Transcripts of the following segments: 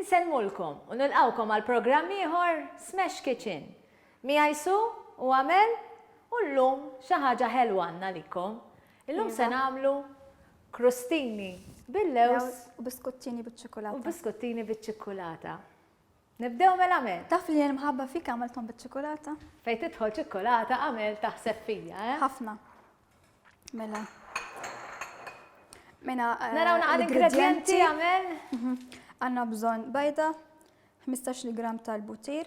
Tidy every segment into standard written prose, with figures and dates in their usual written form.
Inselmulkom u nilqawkom għal programm ieħor Smash Kitchen. Miegħi u Amel u llum xi ħaġa ħelwa għandna likom. Illum se nagħmlu krostini bil-lews u biskuttini biċ-ċokolata. u biskuttini biċ-ċikkulata. Nibdew Amel. Taf li jien mħabba fik għamiltom biċ-ċokolata? Fejn tidħol ċikkolata Amel taħseb fija, Ħafna. Mela. Naraw naqgħod ingredienti Amel. Għandna bżonn bajda, 15 gram tal-butir,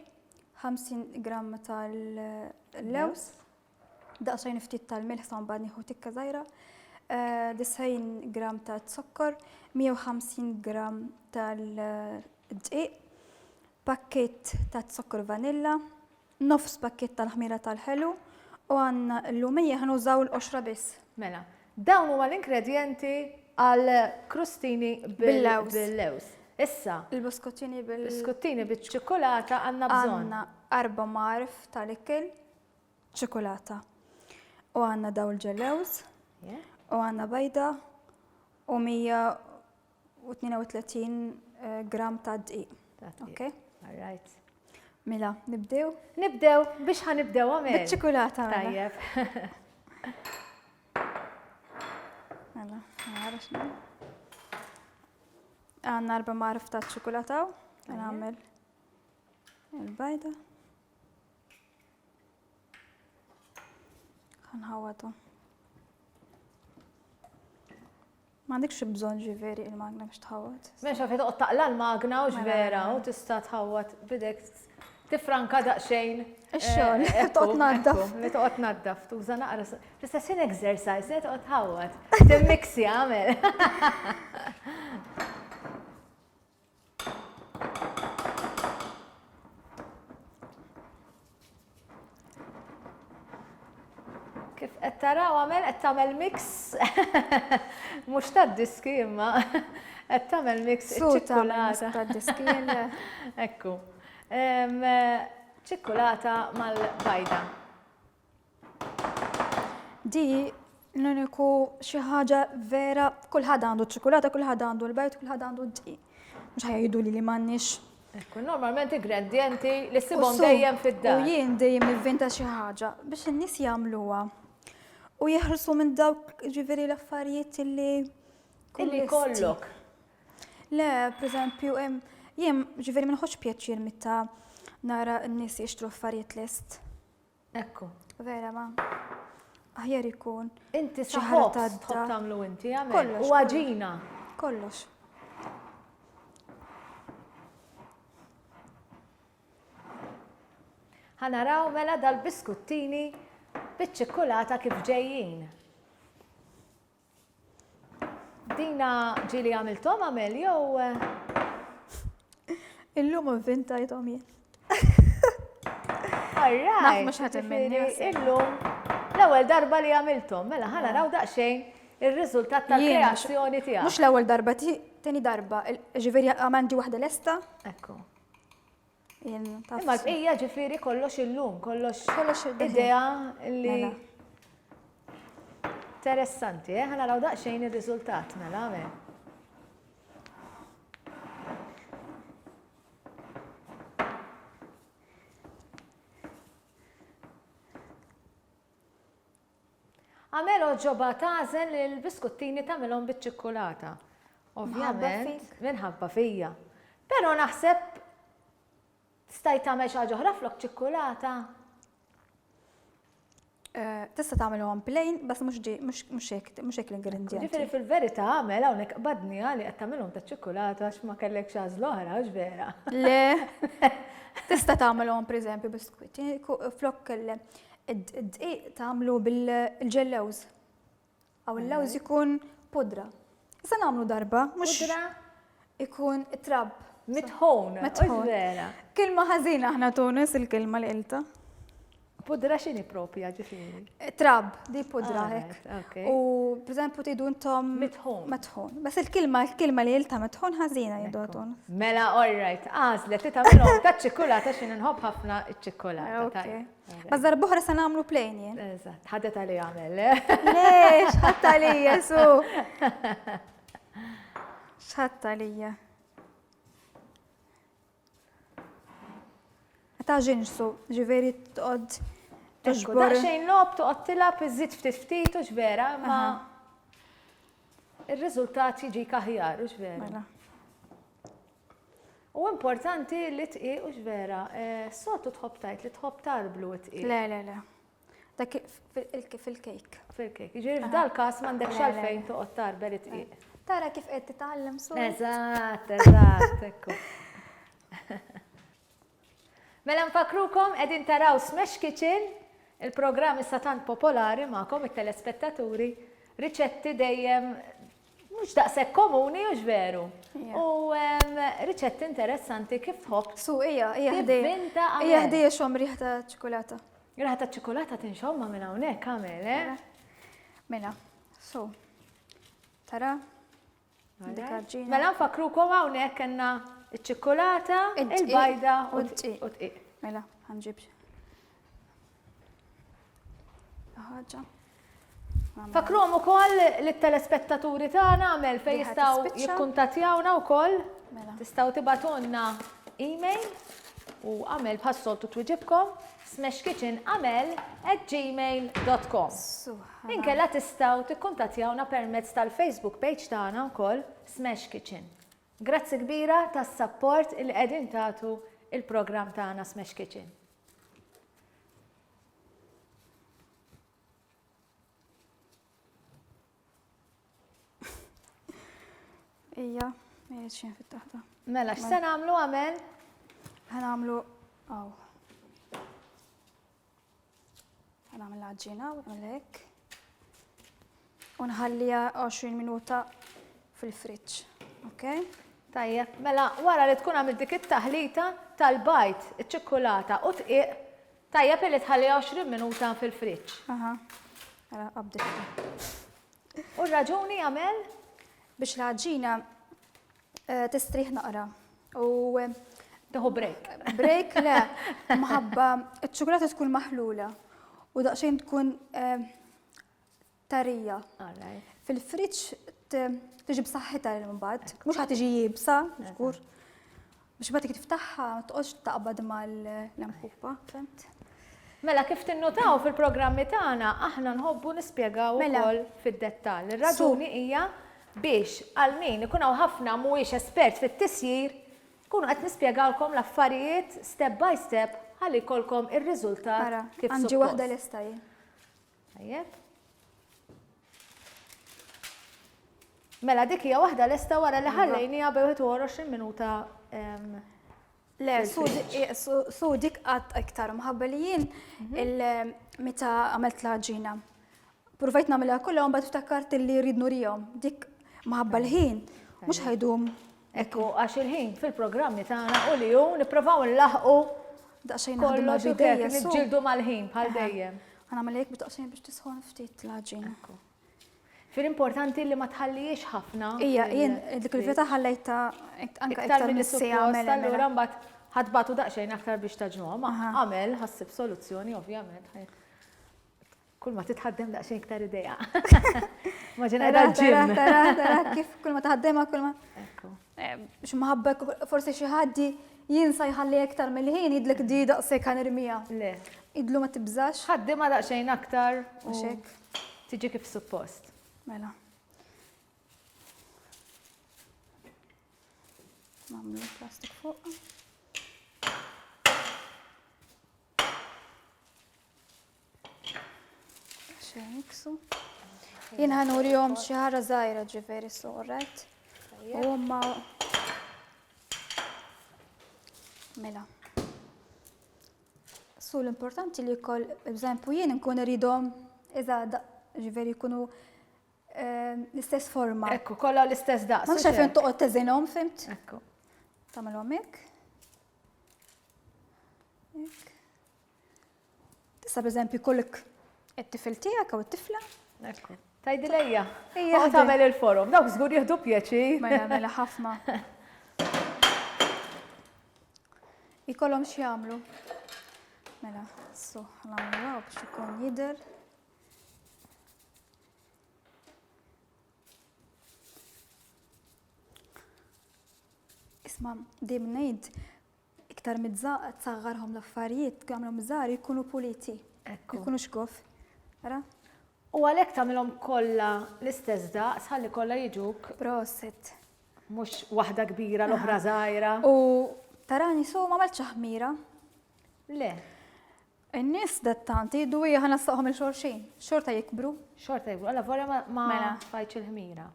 50 gram tal-lews, daqsxejn ftit tal-milħ sa mbagħad nieħu tikka żgħira, 90 gram ta' zokkor, 150 gram tal-dqiq, pakkett ta' zokkor vanilla, nofs pakkett tal-ħmira tal-ħelu u għandna l-lumija ħanużaw l-qoxra biss. Mela, dawn huma l-ingredjenti għal krostini bil-lews. Issa, Il-biskuttini biskuttini biċ-ċikkolata għandna bżonn. Għandna 4 marf tal-ikel ċokolata. U għandna dawl ġellews, u għandna bajda u 132 gram ta' dqiq. Ok? All right. Mela, nibdew? Nibdew, biex ħanibdew Amel. Biċ-ċokolata. Tajjeb. Mela, għara xna. Għandna 4 marf ta' ċokolata u għamil il-bajda. Għanħawadu. Ma għandikx bżonn ġiveri il-magna biex tħawad. Meċa fi toqgħod taqla l-magna u ġvera u tista' tħawad bidek tifranka daqsxejn. Ix-xogħol, toqgħod naddaf. Li toqgħod naddaf, tuża naqra. Tista' exercise, li toqgħod tħawad. Timmiksi Amel. Kif qed taraw Amel qed tagħmel mix mhux tad-diski imma qed tagħmel mix iċ-ċikkolata. Tad-diski. Ekku. ċikkolata mal-bajda. Di l-uniku xi ħaġa vera kulħadd għandu ċ-ċikolata, kulħadd għandu l-bajt, kulħadd għandu d-dqiq. Mhux ħajjdu li m'għandniex. Ekku, normalment ingredienti li ssibhom dejjem fid-dar. U jien dejjem nivvinta xi ħaġa biex in-nies jagħmluha. U jeħrsu minn dawk ġifieri l-affarijiet illi kollok. Le, pereżempju, jien ġifieri ma nħoġġ pjaċir meta nara n-nies jixtru affarijiet lest. Ekku. Vera ma. Aħjar ikun. Inti xi ħaġa saħħob tadda. tagħmlu inti Amel. Kollox, U għaġina. Kollox. Ħanaraw mela dal-biskuttini biċ-ċikkolata kif ġejjin. Dina ġieli għamilthom Amel jew Illum inventajthom jien. Alright. Naf mhux ħadd immenni. Illum l-ewwel darba li għamilthom, mela ħanaraw daqsxejn ir-riżultat tal-kreazzjoni tiegħek. Mhux l-ewwel darba, tieni darba. Ġifieri għamandi waħda lesta. Ekku. Imma Imma l-bqija ġifieri kollox illum, kollox id-daħin. idea li Mela. interessanti, ħanaraw daqsxejn ir-riżultat mela Amel. Amel oġġoba tażel il-biskuttini tagħmilhom biċ-ċikkolata. Ovvjament minħabba fija. Però naħseb stajt tagħmel xi ħaġa oħra flok ċikkolata. Tista' tagħmelhom plain, bas mhux hekk l-ingredjenti. Ġifieri fil-verità Amel hawnhekk qbadni li qed tagħmilhom taċ-ċikkolata għax ma kellek xi għażla oħra għax vera. Le, tista' tagħmelhom pereżempju biskwitti flok id-dqiq tagħmlu bil-ġellews. Aw il-lewż ikun pudra. Issa nagħmlu darba, mhux Pudra ikun trab. mitħon, Mitħon. vera. Kilma ħażina aħna Tunis il-kilma li qilta. Pudra x'inhi propja ġifieri? Trab, di pudra Alright, hekk. okay. U pereżempju tgħidu intom Mitħon. Mitħon. Bas il-kilma li qilta mitħon ħażina jgħidu Tunis. Mela, all right, għażlet li tagħmilhom taċ-ċikkolata x'in inħobb ħafna ċ-ċikkolata. Okay. Bas darbohra se nagħmlu plain jien. Eżatt, ħadet għali għamel. Lex, ħatta lija su. X'ħatta lija. ta' ġinġsu, ġiveri tqod Ekku, tuġbor. daqxejn lob toqgħod tilab iżid ftit u ġvera, ma ir-riżultat jiġi kaħjar u ġvera. Mela. U importanti li tqiq u ġvera, sotu tħobb tajt li tħobb tarblu tqiq. Le. Dak fil-kejk. Fil-kejk. Ġiri f'dal-każ m'għandekx għalfejn toqgħod tarbel tqiq. Tara kif qed titgħallem su. Eżatt, ekku. Mela nfakrukom qegħdin taraw Smash Kitchen, il-programm issa tant popolari magħkom it-telespettaturi, riċetti dejjem mhux daqshekk komuni u veru. U riċetti interessanti kif tħobb. Su hija Tivvinta għamel. hija ħdejja xom riħ ta' ċokolata. Raħa ta' ċokolata tinxomma minn hawnhekk għamel, Mela, so. Tara? Dikaġġina. Mela nfakrukom hawnhekk kellna iċ-ċokolata, il-bajda u tqiq. Mela, ħanġib. Ħaġa. Fakrom ukoll lit-telespettaturi tagħna għamel fejn Diħa jistgħu tispiċċa. jikkuntattjawna wkoll. Mela. Tistgħu tibatunna email u għamel bħas-soltu twiġibkom smashkitchenamel@gmail.com. Inkella tistgħu tikkuntattjawna permezz tal-Facebook page tagħna wkoll Smash Kitchen. Grazzi kbira tas-support il qegħdin tagħtu il-programm tagħna Smash Kitchen. Ija, xin fit-taħta. Mela, x'se nagħmlu għamel? ħanamlu, għaw. ħanamlu għagġina, għalek. Unħallija 20 minuta fil-friċ, ok? Tajjeb, mela wara li tkun għamil dik it-taħlita tal-bajt, iċ-ċikkolata u tqiq, tajjeb li tħalli 20 minuta fil-friċ. Aha, għala qabdet. U r-raġuni għamel? Biex l-ħagġina tistriħ naqra. U Tieħu break. break, le, maħabba, iċ-ċokolata tkun maħlula u daqxejn tkun tarija. Fil-friċ tiġi b'saħħitha l-mbagħad, mhux ħad tiġi jibsa, żgur. Biex bagħad tiftaħħa ma tqgħodx taqbad mal-lampupa, fimt? Mela kif tinnotaw fil-programmi tagħna aħna nħobbu nispjegaw ukoll fid-dettall. Ir-raġuni hija biex għal min ikun hawn ħafna mhuwiex espert fit-tisjir, kunu qed nispjegawlkom l-affarijiet step by step ħalli jkollkom ir-riżultat kif Għandi waħda lesta jien. Tajjeb. Mela dik hija waħda lesta wara li ħallejniha bi 21 minuta. Le, su dik qatt iktar mħabba li jien meta għamilt l-ħaġina. Provajt nagħmilha kollha u mbagħad iftakart li rrid nurihom. Dik mħabba l-ħin mhux ħajdum. Ekku, għax il-ħin fil-programmi tagħna u li hu nippruvaw nlaħqu Daqsxejn naħdem kollox u bidejja kif niġġieldu mal-ħin bħal dejjem. Ħanagħmel hekk b'daqsxejn biex tisħon ftit l-ħaġina. Fil-importanti li ma tħallix ħafna. Ija, jien dik il-vita ħallejta anke iktar minn mis-sija is-suppost, allura mbagħad ħadbatu daqsxejn aktar biex taġnuhom. Għamel ħassib soluzzjoni ovvjament. Kull ma titħaddem daqsxejn iktar idea. Maġina dal-ġim. Tara kif kull ma taħdemha kull ma. Biex maħabba forsi xi ħaddi jinsa jħalli iktar mill-ħin jidlek di daqshekk ħanirmija. Le. Idlu ma tibżax. Ħaddimha daqsxejn aktar u Għaxek. tiġi kif suppost. Mela. Nagħmlu plastik fuq. Xejn iksu. Jien ħanurihom xi ħaġa żgħira ġifieri sorret. U huma mela. Su l-importanti li jkoll, b'eżempju jien nkun iridhom ġifieri jkunu l-istess forma. Ekku, kollha l-istess daqs. Ma nafx fejn toqgħod teżinhom, fimt? Ekku. Tagħmelhom hekk. Hekk. Tista' b'eżempju jkollok it-tifel tiegħek jew it-tifla. Ekku. Tajdi lejja. Ejja, Ħa tagħmel il-forum. Dawk żgur jieħdu pjaċir. Mela ħafna. Ikollhom xi jagħmlu. Mela, so ħanagħmluha biex ikun jidher. Isma' dejjem ngħid iktar mizzaq tsaggarhom l-affarijiet jagħmluhom żgħar jkunu puliti. Ekku. Jkunu xgof. Ara? U għalhekk tagħmilhom kollha l-istess daqs ħalli kollha jiġuk Proset. mhux waħda kbira l-oħra żgħira. U tarani so ma malċ ħmira. Le, In-nies dettanti jiddu hija ħana nastaqhom il-xorxin. Xorta jikbru. xorta jgħu, għalla vorja ma Mela. fajċ il-ħmira.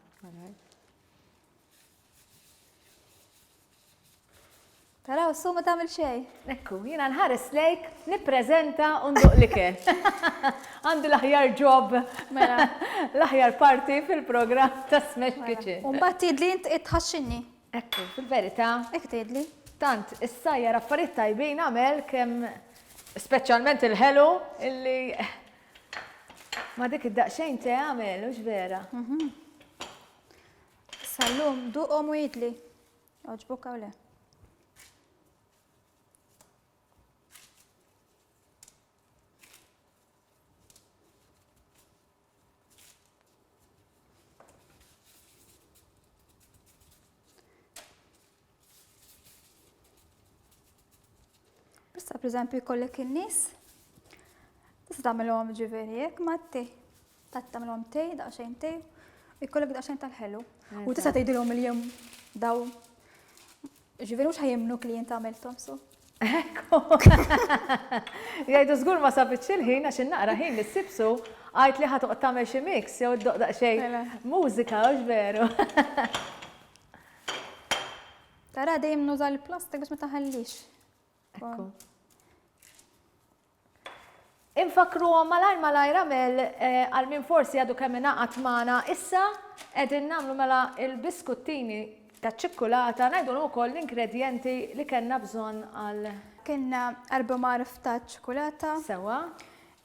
Taraw, su ma tagħmel xejn. Ekku, jina nħares lejk, nippreżenta u nduq l-ikel. Għandi l-aħjar job, Mela. l-aħjar parti fil-programm ta' Smash Kitchen. U mbagħad tidli int tħaxxinni. Ekku, fil-verità, Ek tidli. tant is-sajja affarijiet tajbin għamel kemm speċjalment il-ħelu illi ma dik id-daqxejn te għamel, ux vera. Sallum, duqhom u jidli. Oġbok hawn le. Issa pereżempju jkollok in-nies tista' tagħmilhom ġifieri hekk ma' tej. Tagħmilhom tej, daqsxejn tej, u jkollok daqsxejn tal-ħelu. U tista' tgħidilhom il-jum daw. Ġifieri mhux ħajjemnu klient għamilthom so. Ekku. Jgħidu żgur ma sabitx il-ħin għax innaqra ħin li ssibsu għajt li ħatoq tagħmel xi mix jew ddoq daqsxejn Mela. mużika ux veru. Tara dejjem nuża l-plastik biex ma taħallix. Ekku. Infakru malajr għamel għal min forsi għadu kemm ingħaqad magħna issa qegħdin nagħmlu mela il-biskuttini ta' ċikkulata ngħidu wkoll l-ingredjenti li kellna bżonn għal Kienna 4 marf ta' ċokolata, sewa.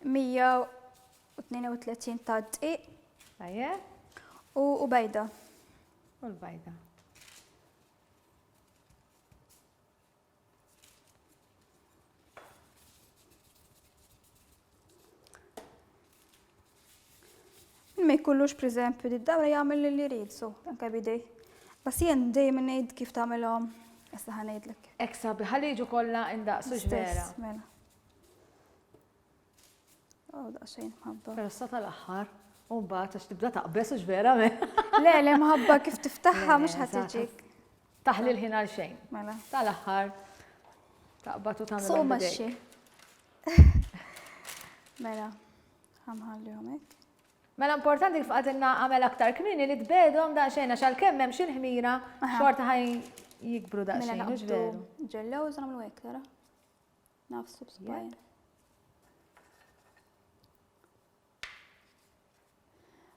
132 ta' dqiq Tajjeb. u bejda. U l-bajda. Ma jkollux pereżempju d-dawra jagħmel li jrid so anke bidej. Bas jien dejjem ngħid kif tagħmelhom. Issa ħanejdlek. Eksa biħaliġu kollha indaqsu ġvera. Mela. Daqsxejn mħabba. Pero sa tal-aħħar, u mbagħad għax tibda taqbes u ġvera me. Le, mħabba kif tiftaħħa mhux Le, ħatiġik. Taħlil ħin għal xejn. Mela. Tal-aħħar taqbad u tagħmel So bidejk. maxxi. Mela. Ħamħallihom hekk. Mela importanti kif għadilna għamel aktar kmini li tbedhom daqsxejn għax għalkemm hemm xi ħmira xorta ħaj jikbru Mela daqsxejn, mhux naqbdu veru. ġellewż nagħmlu hekk tara. Nafsu b'sbajn.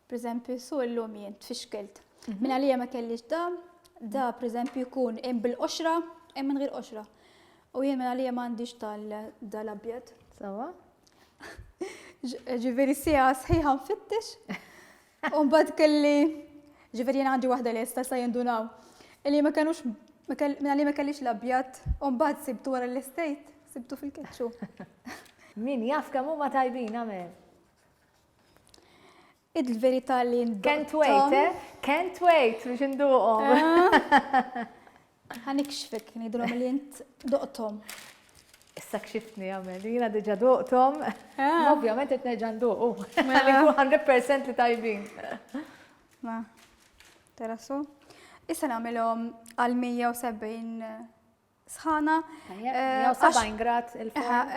Pereżempju, su llum jien tfixkelt. Min għalija ma kellix da pereżempju jkun hemm bil-qoxra, hemm minn għir qoxra. U jien min għalija m'għandix tal-abjad. Sawa? Ġifieri sija sħiħa nfittix. U mbagħad kelli ġifieri jien għandi waħda li sa jindunaw. Illi ma kanux min għalija ma kellix l-abjad, u mbagħad sibtu wara l-estate, sibtu fil-keċċu. Min jaf kemm huma tajbin għamel. Il-verità li Can't wait, eh? Can't wait biex induqhom. Ħanikxfek, ngħidulhom li int doqthom. Issa kxiftni għamel, jina diġa duqtom. Ovvjament qed nerġa' nduqu. Mela. Għaliku 100% li tajbin. Ma, terasu. Issa nagħmilhom għal 170 sħana. 70 grad il-forn.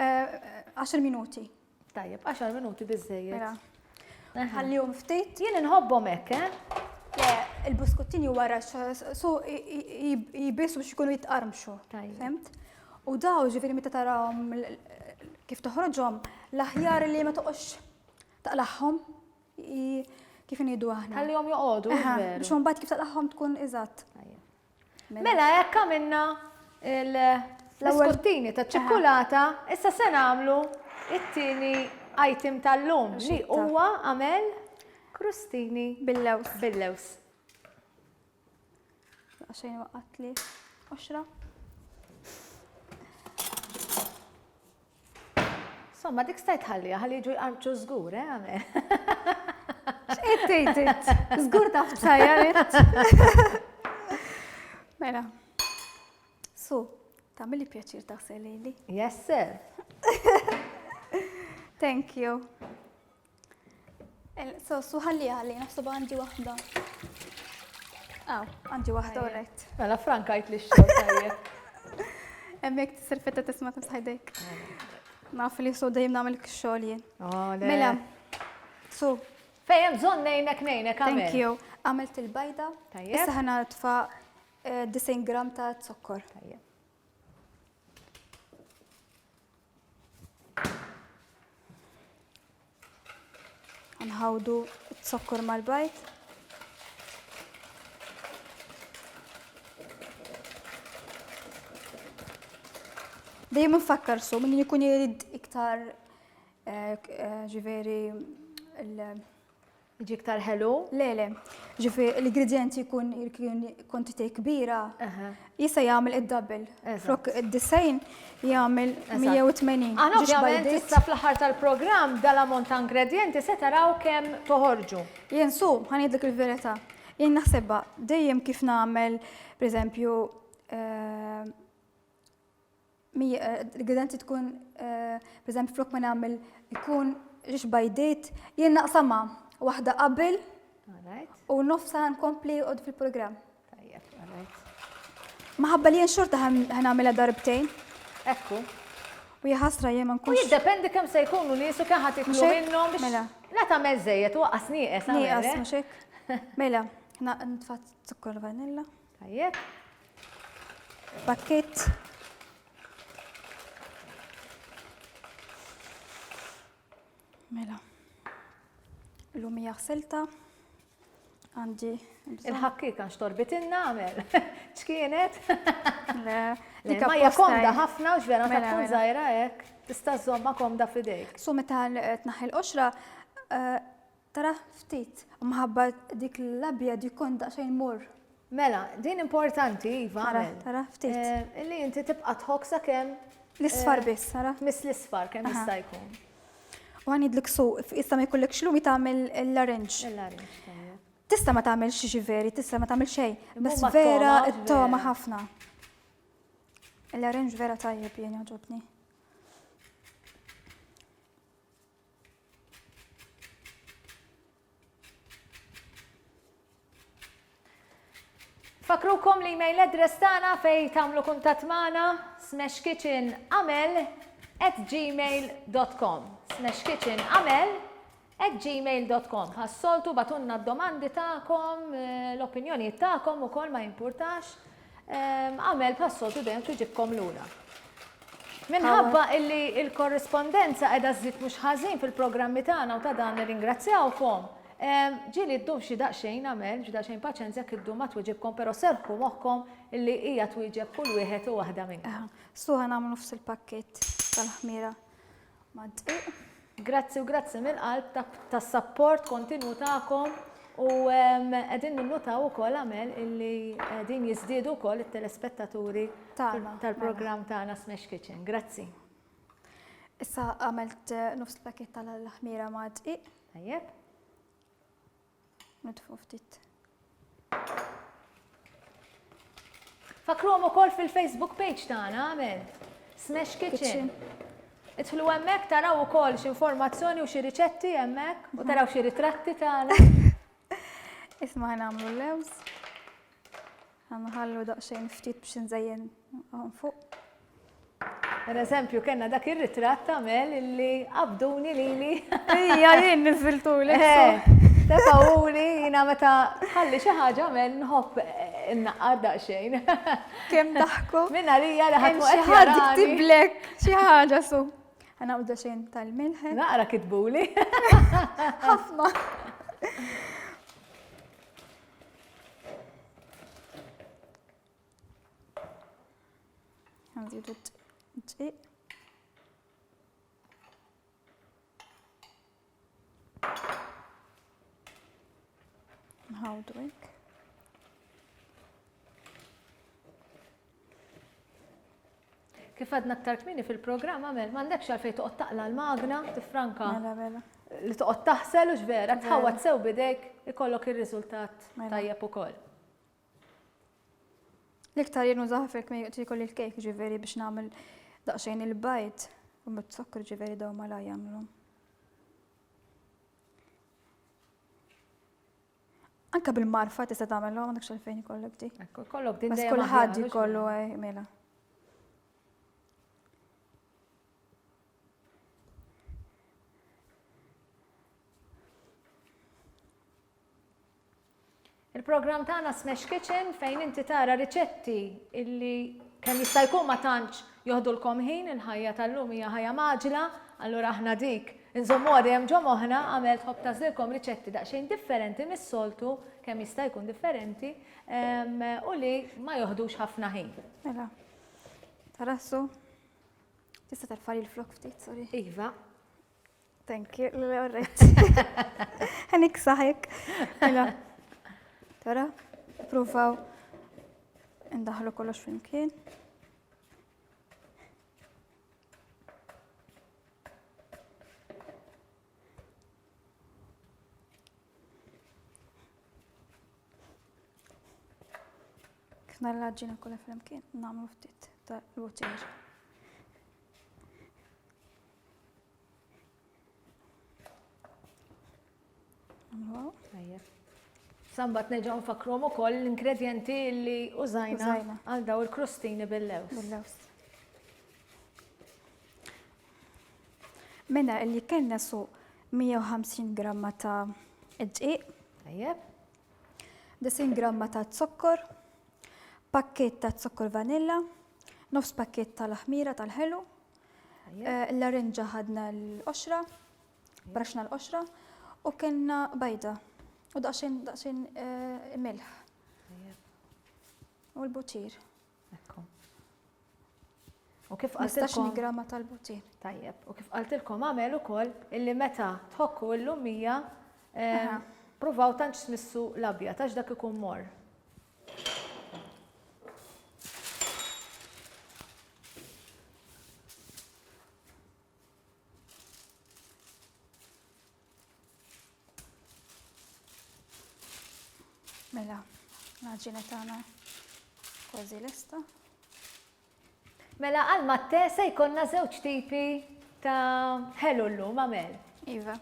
10 minuti. Tajjeb, 10 minuti biżejjed. Mela. Ħallihom ftit. Jien inħobbhom hekk, eh? Il-buskuttini wara so jibissu biex ikunu jitqarmxu. Tajjeb. Femt? U daw ġifieri meta tarawhom kif toħroġhom l-aħjar li ma toqgħodx taqlaħħom kif ngħidu aħna. Ħallihom joqogħdu, Biex veru. mbagħad kif taqlaħħom tkun eżatt. Mela hekk għamilna l-biskuttini ta' ċikkulata, issa se nagħmlu it-tieni item tal-lum li huwa għamel krustini Bil-lews. bil-lews. Għaxejn waqgħet li 10. Somma dik stajt ħallija, ħalli ġu jqarmċu żgur, għamel. X'qed żgur taf tajjaret. Mela. Su, Tagħmel li pjaċir taħsel li. Yes, sir. Thank you. So ħalli naħseb għandi waħda. Għandi waħda, all right. Mela frankajt li x-xogħol tajjeb. Hemmhekk tisserfetta tisma' timsħajdejk. Naf li so dejjem nagħmel x-xogħol jien. Le. Mela. So, Fejn bżonn nejnek għamel. thank you. Għamilt il-bajda. Tajjeb. Issa ħana tfa' 90 gram ta' zokkor. Tajjeb. Nħawdu t-zokkor mal-bajt. Dejjem nfakkar su, min jkun jirid iktar ġifieri Iġi iktar ħelu. le, ġifieri l-ingredienti jkun kwantità kbira, jista' jagħmel id-double. Eżatt. Flok id-disejn jagħmel 180. Aħna Ġiex ovvjament bajdiet. issa fl-aħħar tal-programm dal-ammont ta' ingredienti se taraw kemm toħorġu. Jien su, ħanidlek il-verità. Jien naħsebha dejjem kif nagħmel, pereżempju, l-ingredienti tkun, pereżempju, flok ma nagħmel ikun ġiex bajdejt, jien naqsama waħda qabel Alright. u nofsa nkompli qod fil-programm. Tajjeb, alright. Maħabba li jien xorta ħanagħmilha darbtejn Ekku. u jħasra jien ma U nkunx jiddependi kemm se jkunu nisu kemm ħadd Mhux jitlu hekk? minnhom biex Mela. la tagħmel żejjed waqqas nieqes nieqas għamel. mhux hekk. Mela, nitfa' zukkor vanilla, Tajjeb. pakkett. Mela. L-lumija ħselta. Għandi. Il-ħakkika xtorbitinna għamel. X'kienet? Dika Ma hija posta komda hekk. ħafna u xvera ta' Mela, tkun mela. żgħira hekk. Tista' żomma komda f'idejk. Su meta tnaħħi l-qoxra, tara ftit. Mħabba dik l-abjad jkun daqsxejn mur. Mela, din importanti, Iva, Tara, għamel. tara, ftit. Illi inti tibqa' tħoksa kemm L-isfar biss, tara. tmiss l-isfar kemm Aha. jista' jkun. U għanidlek su, issa ma jkollek xlumi tagħmel l-orange. Il-larinx, tajjeb. Tista' ma tagħmel xi veri, tista' ma tagħmel xejn. Bas Imma vera t-toma, t-toma vera. ħafna. L-orange vera tajjeb jien jogħġobni. Fakrukom li email address tagħna fej tagħmlu kuntatt magħna smashkitchenamel@gmail.com. smashkitchenamel@gmail.com. Ħassoltu batunna d-domandi tagħkom, l-opinjoni tagħkom ukoll ma jimpurtax. Għamel bħassoltu dejjem tuġibkom lura. Minħabba illi il-korrespondenza qiegħda żżid mhux ħażin fil-programmi tagħna u ta' dan nirringrazzjawkom. Ġili ddum xi daqsxejn għamel, xi daqsxejn paċenzja kiddum ma twiġibkom, però serħu moħħkom illi hija twieġeb kull wieħed u waħda minnkom. Su ħanagħmlu nofs il-pakkett tal-ħmira ma' dqiq. Grazzi u grazzi mill-qalb tas-sapport kontinu tagħkom u qegħdin ninnutaw ukoll għamel illi qegħdin jiżdiedu wkoll it-telespettaturi Tagħna, tal-programm tagħna Smash Kitchen. Grazzi. Issa għamilt nofs il-pakkett tal-ħmira ma' dqiq. Tajjeb. Nitfu ftit. Fakruhom ukoll fil-Facebook page tagħna għamel Smash Kitchen. Idħlu hemmhekk taraw ukoll x'informazzjoni u xi riċetti hemmhekk u taraw xi ritratti tagħna. Isma' ħanagħmlu l-lewż. Ħanħallu daqsxejn ftit biex nżejjen fuq. Per eżempju, kellna dak ir-ritratt tagħmel illi qabduni lili. Ejja, jien niżiltulek. Tefawuli, jina meta ħalli xi ħaġa għamel nħobb innaqqar daqsxejn. Kemm daħku. Minna rija li Hemm ħadd xi ħadd iktiblek xi ħaġa su. Ħanaqgħu daqsxejn tal-milħ. Naqra kitbuli. Ħafna. Nżidu dqiq. Nħawdu hekk. Kif għadna aktar kmini fil-programm għamel, m'għandekx għalfejn toqgħod taqla l-magna, tifranka Mela, mela. li toqgħod taħsel u x'vera, tħawad sew bidejk ikollok ir-riżultat Mela. tajjeb ukoll. L-iktar jenu zaħfek me kolli l-kejk ġiveri biex namel daqxajn il-bajt. U mit-sokkor ġiveri daw ma la jamlu. Anka bil-marfa tista tagħmel għandek xalfejn ikollok di. Kollok din Bas dejjem kulħadd aħjar, mhux jkollu vero? mela. Il-programm tagħna Smash Kitchen fejn inti tara riċetti illi kemm jista' jkun ma tantx joħdulkom ħin il-ħajja tal-lum hija ħajja maġla, allura aħna dik inżommu dejjem ġo moħħna għamel tħobb tażilkom riċetti daqsxejn differenti mis-soltu kemm jista' jkun differenti u li ma joħdux ħafna ħin. Mela. Tarassu. Tista' tarfali l-flok ftit, sorry. Iva. Thank you. L-orret. Ħanik saħek. Mela. Tara, provaw ndaħlu kollox flimkien. Kif nalla-ġina kollha flimkien, nagħmlu ftit ta' l-butir. Nagħmluha. Tajjeb. Sambat neġgħu nfakruhom ukoll l-ingredjenti li użajna għal daw il-krustini bil-lews. Bil-lews. Mena li kellna su 150 gramma ta' id-dqiq, Tajjeb. 90 gramma ta' zokkor, pakket ta' zokkor vanilla, nofs pakket tal-ħmira tal-ħelu, l-arinġa ħadna l-qoxra, braxna l-qoxra, u kellna bajda. U daqsxejn milħ. U l-butir. Ekku. U kif 15 qaltilkom gramma tal-butir. Tajjeb. U kif qaltilkom għamel ukoll illi meta tħokku l-lumija provaw tantx tmissu l-abjad għax dak ikun mor. Mela, l-ġina tagħna kważi lesta. Mela għal-matte se jkollna żewġ tipi ta' ħelu llum għamel. Iva.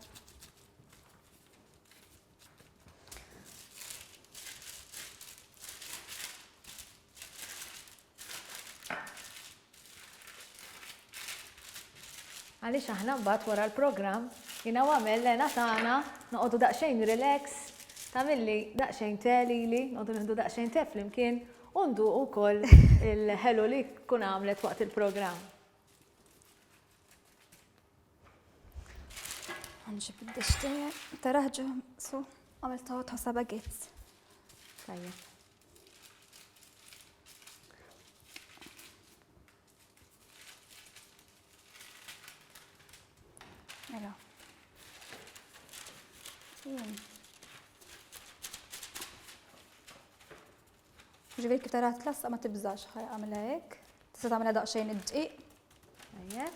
Għaliex aħna mbagħad wara l-programm jiena għamel lena tagħna noqogħdu daqsxejn relax, tagħmilli daqsxejn te lili, noqogħdu nieħdu daqsxejn te flimkien u nduqu wkoll il-ħelu li tkun għamlet waqt il-programm. Nġib id-dixtija. Taraħġu, su, għamil tawt ħasa baguettes. Tajjeb. Mela. Ġivir kif taraħ tlassa ma tibżax ħaj għamila hekk. Tista' tagħmilha daqsxejn id-dqiq. Tajjeb.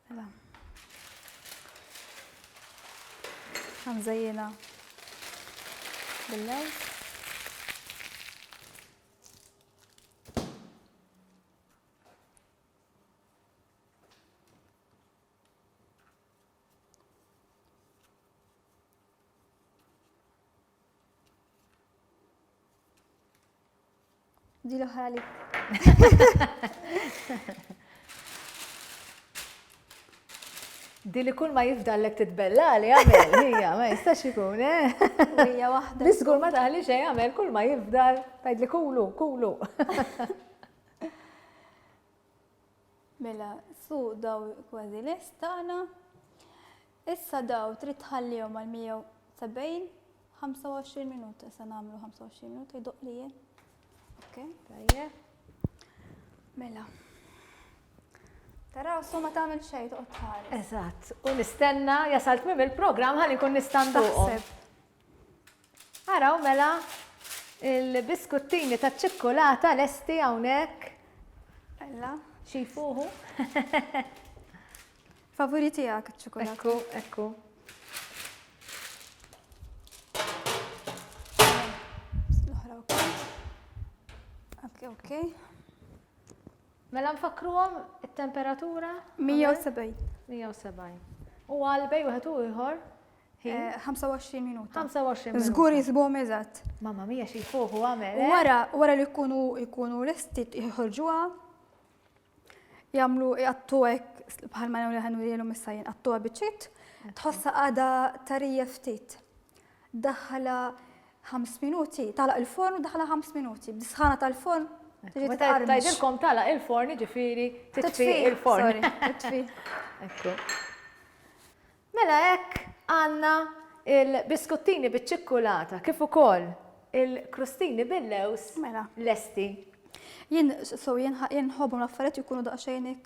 Mela. Ħanżejjina bil-lewz. Dilu ħalik. Di li kull ma jifdallek titbella li għamel, hija, ma jistax ikun, Hija waħda. Nisgur ma taħli xejn għamel kull ma jifdal, tajdli kulu, kulu. Mela, su daw kważi l-istana. Issa daw trid tħallihom għal 170 25 minuta. Issa nagħmlu 25 minuta jdoq li jien. Okay. Tajjeb. Mela. Taraw su ma tagħmel xejn toqgħod tħares. Eżatt, u nistenna jasalt mim il-programm ħalli kun nistanduqhom. Taħseb. Araw mela il-biskuttini ta' ċikkolata lesti hawnhekk. Ella. Xifuhu. Favoriti għak ċokolata. Ekku, ekku. L-oħra wkoll. Ok. Mela nfakruhom it-temperatura? 170. 170. U għalbej wieħed u ieħor? 25 minuta. 25 minuta. Żgur jisbuhom eżatt. Mamma mia xifuhu għamel. Wara li jkunu lesti jħorġuha, jagħmlu jqattu hekk bħalma nagħmlu ħanu jgħidu missajjen qattuha biċċiet, tħossha għada tarija ftit. Daħħala 5 minuti, tagħlaq il-forn u daħħala 5 minuti. B'disħana tal-forn tiġi tqarmix. Tajdilkom tagħlaq il-forn ġifieri titfi il-forn. Titfi. Ekku. Mela hekk għandna il-biskuttini biċ-ċikkulata kif ukoll il-krustini bil-lews Mela. lesti. Jien ħobbhom l-affarijiet jkunu daqsxejn hekk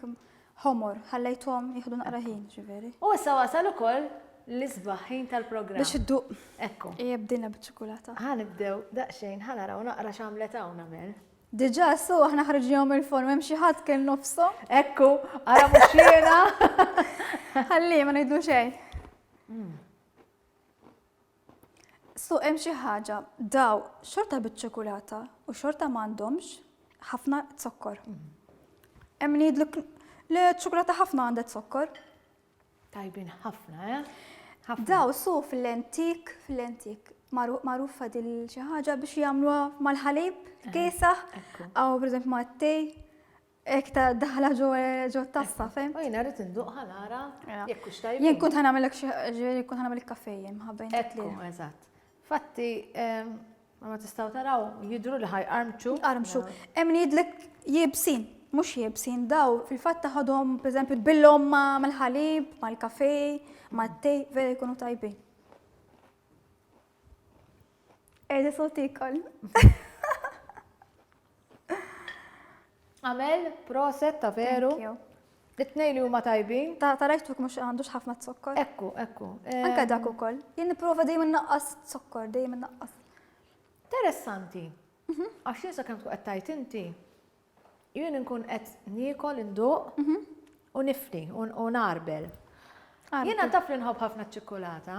ħomor, ħallejthom jieħdu naqra ħin, ġifieri. U issa wasal ukoll l-isbaħ ħin tal-programm. Biex idduq. Ekku. Jibdilna biċ-ċokolata. Ħanibdew daqsxejn ħanaraw naqra x'għamlet hawn nagħmel. Diġà aħna ħarġihom il-form hemm xi ħadd kien nofshom. Ekku, ara mhux jiena. Ħalli ma ngħidu xejn. Hemm xi ħaġa daw xorta biċ-ċokolata u xorta m'għandhomx ħafna zokkor. Hemm li jidluk li ċokolata ħafna għandha zokkor. Tajbin ħafna, Daw fil-lentik magħrufa dil xi ħaġa biex jagħmluha mal-ħalib, kiesaħ, aw pereżempju mat-tej, hekk ta' daħla ġo tassa, fem? U jiena rrid induq ħanara jekk hux tajbin. Jien kont ħanamellek jien kont ħanamellek kaffejjen ħabbejn Ekku, eżatt. Fatti, ma tistgħu taraw jidru li ħajqarmċu. Armxu. Hemm jidlek jibsin, mhux jibsin, daw fil-fatt taħodhom pereżempju tbillhom mal-ħalib, mal-kafej, mat-tej, vera jkunu tajbin. Edi sotikol. Għamel, proset ta' veru. It-tnejn li huma tajbin. Ta' rajtuk mhux għandux ħafna zokkor. Ekku. Anke dak ukoll. Jien nipprova dejjem naqqas zokkor, dejjem naqqas. Interessanti. Għax jinsa kemm tkun qed tajt inti. Jien nkun qed niekol induq u nifni u narbel. Jiena taf li nħobb ħafna ċ-ċikkolata.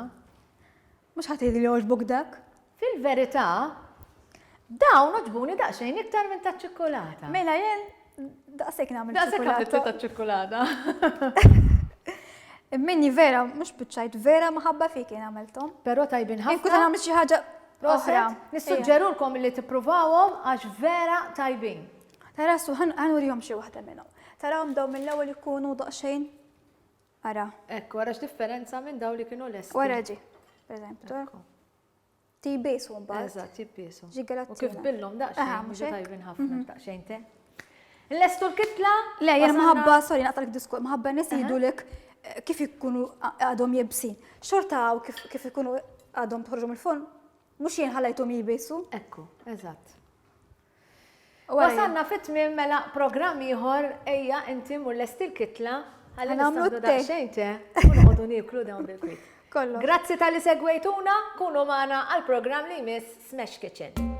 Mhux ħadd li jogħġbok dak? Fil-verità, dawn oġbuni daqsxejn iktar minn ta' ċikkolata. Mela jien daqshekk nagħmel Daqshekk ċokolata. ta' ċikkolata. Minni vera, mhux biċċajt vera maħabba fik jien għamilthom. Però tajbin Jien kont ħafna. nagħmel xi ħaġa oħra. Nissuġġerulkom li tippruvawhom għax vera tajbin. Tarasu ħanurihom xi waħda minnhom. Tarawhom daw mill-ewwel ikunu daqsxejn ara. Ekku, għara x'differenza minn daw li kienu lesti. Wara ġi, pereżempju. T-base mbagħad. Eżatt, jibbisu. Ġi U galazzina. kif billhom Aha, daqsxejn, mhux ġi hekk? tajbin ħafna daqsxejn te. Lestu l-kitla? Le, jena maħabba, sorry, naqtalek diskur, maħabba nis jidulek kif ikunu għadhom jibsin. Xorta għaw kif ikunu għadhom tħorġu mill-forn, mux jien ħallajtom jibisu. Ekku, eżatt. Wasanna fit-tmiem mela programm ieħor ejja inti mur lesti l-kitla ħalli Nagħmlu nistgħu t-te. daqsxejn te u noqogħdu nieklu dawn bil-kwit. Kollu. Grazzi tal-li segwejtuna, kunu magħna għal-programm li jmiss Smash Kitchen.